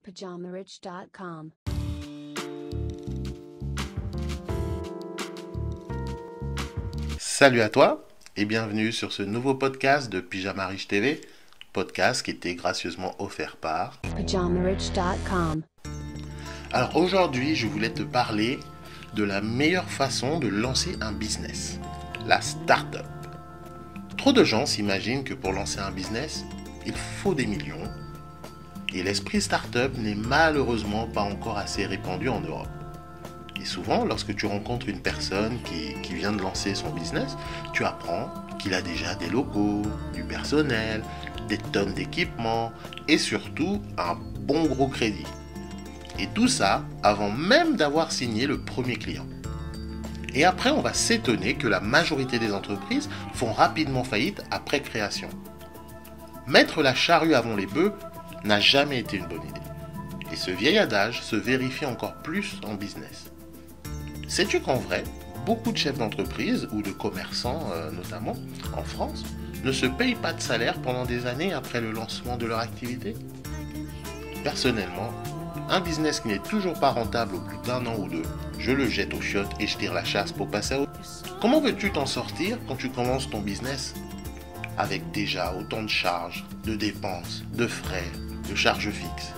PajamaRich.com. Salut à toi et bienvenue sur ce nouveau podcast de Pyjama Rich TV, podcast qui était gracieusement offert par PajamaRich.com. Alors aujourd'hui, je voulais te parler de la meilleure façon de lancer un business, la start-up. Trop de gens s'imaginent que pour lancer un business, il faut des millions. Et l'esprit start-up n'est malheureusement pas encore assez répandu en Europe. Et souvent, lorsque tu rencontres une personne qui vient de lancer son business, tu apprends qu'il a déjà des locaux, du personnel, des tonnes d'équipements et surtout un bon gros crédit. Et tout ça avant même d'avoir signé le premier client. Et après, on va s'étonner que la majorité des entreprises font rapidement faillite après création. Mettre la charrue avant les bœufs n'a jamais été une bonne idée. Et ce vieil adage se vérifie encore plus en business. Sais-tu qu'en vrai, beaucoup de chefs d'entreprise ou de commerçants notamment en France ne se payent pas de salaire pendant des années après le lancement de leur activité? Personnellement, un business qui n'est toujours pas rentable au bout d'un an ou deux, je le jette aux chiottes et je tire la chasse pour passer à autre chose. Comment veux-tu t'en sortir quand tu commences ton business avec déjà autant de charges, de dépenses, de frais, de charges fixes?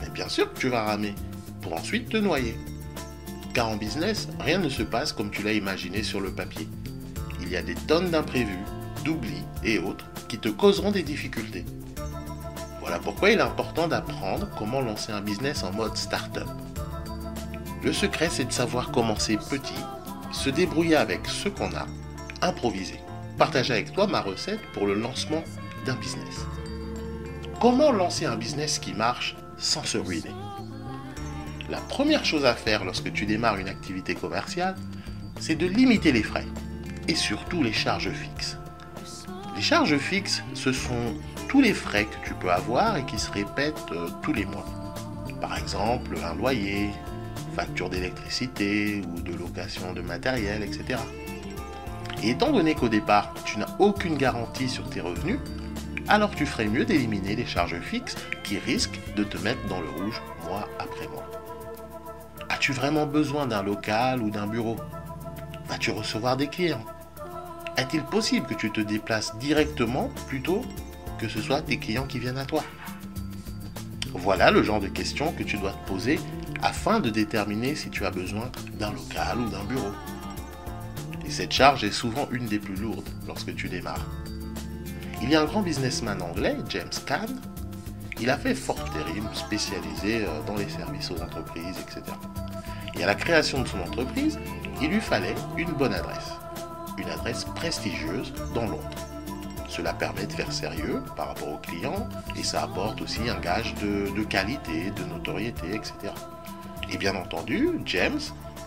Mais bien sûr que tu vas ramer pour ensuite te noyer. Car en business, rien ne se passe comme tu l'as imaginé sur le papier. Il y a des tonnes d'imprévus, d'oublis et autres qui te causeront des difficultés. Voilà pourquoi il est important d'apprendre comment lancer un business en mode start-up. Le secret, c'est de savoir commencer petit, se débrouiller avec ce qu'on a, improviser. Partager avec toi ma recette pour le lancement d'un business. Comment lancer un business qui marche sans se ruiner? La première chose à faire lorsque tu démarres une activité commerciale, c'est de limiter les frais et surtout les charges fixes. Les charges fixes, ce sont tous les frais que tu peux avoir et qui se répètent tous les mois. Par exemple, un loyer, facture d'électricité ou de location de matériel, etc. Et étant donné qu'au départ, tu n'as aucune garantie sur tes revenus, alors tu ferais mieux d'éliminer les charges fixes qui risquent de te mettre dans le rouge mois après mois. As-tu vraiment besoin d'un local ou d'un bureau? Vas-tu recevoir des clients? Est-il possible que tu te déplaces directement plutôt que ce soit tes clients qui viennent à toi? Voilà le genre de questions que tu dois te poser afin de déterminer si tu as besoin d'un local ou d'un bureau. Et cette charge est souvent une des plus lourdes lorsque tu démarres. Il y a un grand businessman anglais, James Caan. Il a fait fortune spécialisé dans les services aux entreprises, etc. Et à la création de son entreprise, il lui fallait une bonne adresse. Une adresse prestigieuse dans Londres. Cela permet de faire sérieux par rapport aux clients et ça apporte aussi un gage de qualité, de notoriété, etc. Et bien entendu, James,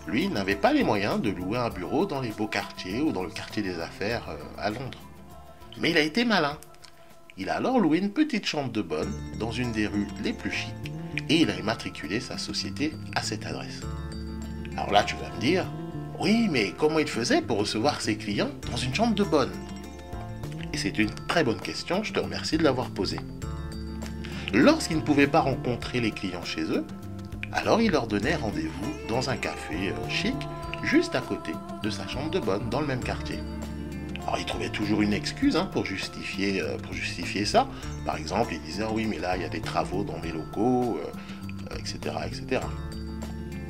lui, n'avait pas les moyens de louer un bureau dans les beaux quartiers ou dans le quartier des affaires à Londres. Mais il a été malin. Il a alors loué une petite chambre de bonne dans une des rues les plus chics et il a immatriculé sa société à cette adresse. Alors là, tu vas me dire, oui, mais comment il faisait pour recevoir ses clients dans une chambre de bonne? Et c'est une très bonne question, je te remercie de l'avoir posée. Lorsqu'il ne pouvait pas rencontrer les clients chez eux, alors il leur donnait rendez-vous dans un café chic, juste à côté de sa chambre de bonne, dans le même quartier. Alors il trouvait toujours une excuse pour justifier ça. Par exemple, il disait, oui, mais là, il y a des travaux dans mes locaux, etc., etc.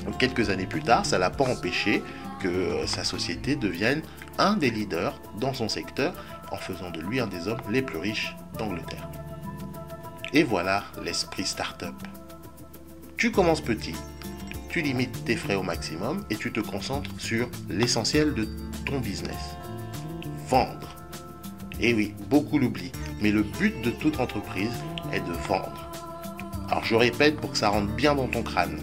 Donc, quelques années plus tard, ça ne l'a pas empêché que sa société devienne un des leaders dans son secteur, en faisant de lui un des hommes les plus riches d'Angleterre. Et voilà l'esprit start-up. Tu commences petit, tu limites tes frais au maximum et tu te concentres sur l'essentiel de ton business. Vendre. Et oui, beaucoup l'oublient, mais le but de toute entreprise est de vendre. Alors je répète pour que ça rentre bien dans ton crâne.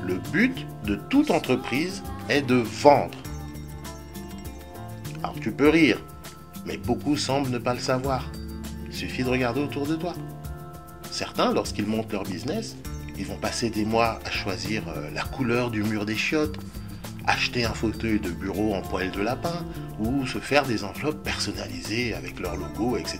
Le but de toute entreprise est de vendre. Alors tu peux rire, mais beaucoup semblent ne pas le savoir. Il suffit de regarder autour de toi. Certains, lorsqu'ils montent leur business, ils vont passer des mois à choisir la couleur du mur des chiottes, acheter un fauteuil de bureau en poil de lapin ou se faire des enveloppes personnalisées avec leur logo, etc.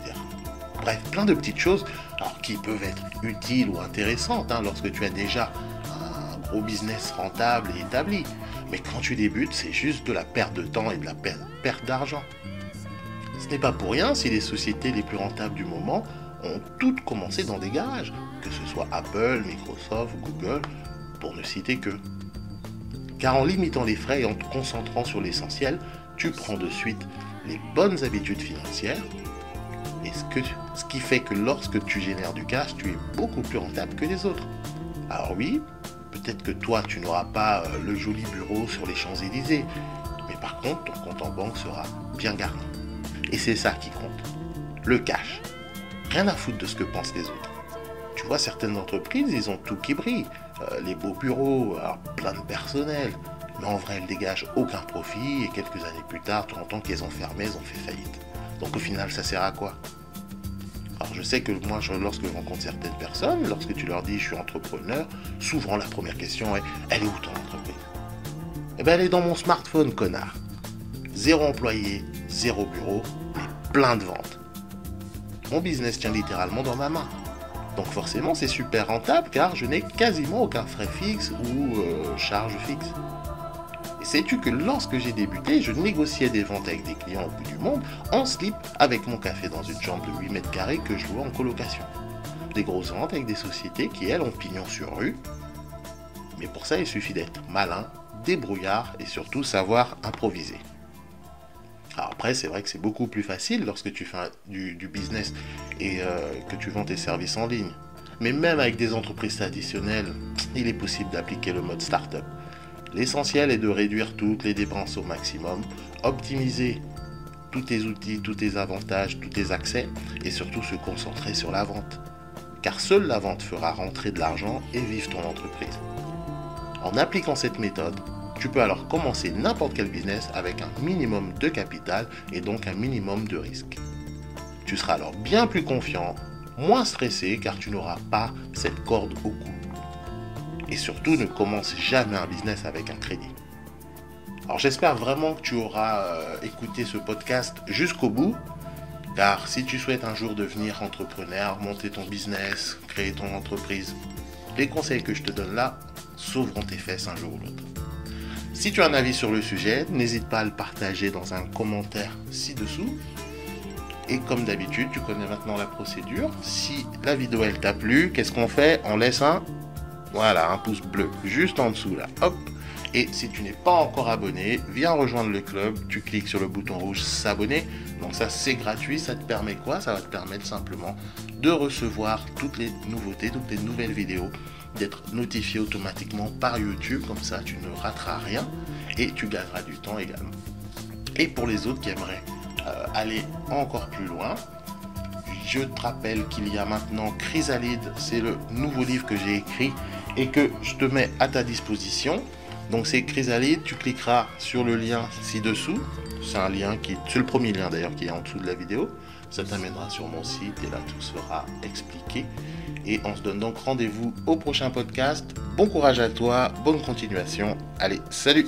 Bref, plein de petites choses alors, qui peuvent être utiles ou intéressantes lorsque tu as déjà un gros business rentable et établi. Mais quand tu débutes, c'est juste de la perte de temps et de la perte d'argent. Ce n'est pas pour rien si les sociétés les plus rentables du moment ont toutes commencé dans des garages, que ce soit Apple, Microsoft, Google, pour ne citer que. Car en limitant les frais et en te concentrant sur l'essentiel, tu prends de suite les bonnes habitudes financières, et ce qui fait que lorsque tu génères du cash, tu es beaucoup plus rentable que les autres. Alors oui, peut-être que toi, tu n'auras pas le joli bureau sur les Champs-Élysées, mais par contre, ton compte en banque sera bien garni. Et c'est ça qui compte, le cash. Rien à foutre de ce que pensent les autres. Tu vois, certaines entreprises, ils ont tout qui brille. Les beaux bureaux, alors plein de personnel. Mais en vrai, elles dégagent aucun profit et quelques années plus tard, tu entends qu'elles ont fermé, elles ont fait faillite. Donc au final, ça sert à quoi? Alors je sais que moi, lorsque je rencontre certaines personnes, lorsque tu leur dis je suis entrepreneur, souvent la première question est elle est où ton entreprise? Eh bien elle est dans mon smartphone, connard. 0 employé, 0 bureau, mais plein de ventes. Mon business tient littéralement dans ma main. Donc forcément c'est super rentable car je n'ai quasiment aucun frais fixe ou charge fixe. Et sais-tu que lorsque j'ai débuté, je négociais des ventes avec des clients au bout du monde en slip avec mon café dans une chambre de 8 mètres carrés que je louais en colocation. Des grosses ventes avec des sociétés qui elles ont pignon sur rue. Mais pour ça il suffit d'être malin, débrouillard et surtout savoir improviser. Alors après, c'est vrai que c'est beaucoup plus facile lorsque tu fais du business et que tu vends tes services en ligne. Mais même avec des entreprises traditionnelles, il est possible d'appliquer le mode start-up. L'essentiel est de réduire toutes les dépenses au maximum, optimiser tous tes outils, tous tes avantages, tous tes accès et surtout se concentrer sur la vente. Car seule la vente fera rentrer de l'argent et vivre ton entreprise. En appliquant cette méthode, tu peux alors commencer n'importe quel business avec un minimum de capital et donc un minimum de risque. Tu seras alors bien plus confiant, moins stressé car tu n'auras pas cette corde au cou. Et surtout, ne commence jamais un business avec un crédit. Alors j'espère vraiment que tu auras écouté ce podcast jusqu'au bout, car si tu souhaites un jour devenir entrepreneur, monter ton business, créer ton entreprise, les conseils que je te donne là sauveront tes fesses un jour ou l'autre. Si tu as un avis sur le sujet, n'hésite pas à le partager dans un commentaire ci-dessous. Et comme d'habitude, tu connais maintenant la procédure. Si la vidéo elle t'a plu, qu'est-ce qu'on fait? On laisse un pouce bleu juste en dessous là. Hop. Et si tu n'es pas encore abonné, viens rejoindre le club. Tu cliques sur le bouton rouge s'abonner. Donc ça c'est gratuit. Ça te permet quoi? Ça va te permettre simplement de recevoir toutes les nouveautés, toutes les nouvelles vidéos, d'être notifié automatiquement par YouTube, comme ça tu ne rateras rien et tu gagneras du temps également. Et pour les autres qui aimeraient aller encore plus loin, je te rappelle qu'il y a maintenant Chrysalide, c'est le nouveau livre que j'ai écrit et que je te mets à ta disposition. Donc c'est Chrysalide, tu cliqueras sur le lien ci-dessous, c'est le premier lien d'ailleurs qui est en dessous de la vidéo. Ça t'amènera sur mon site et là tout sera expliqué. Et on se donne donc rendez-vous au prochain podcast. Bon courage à toi, bonne continuation. Allez, salut!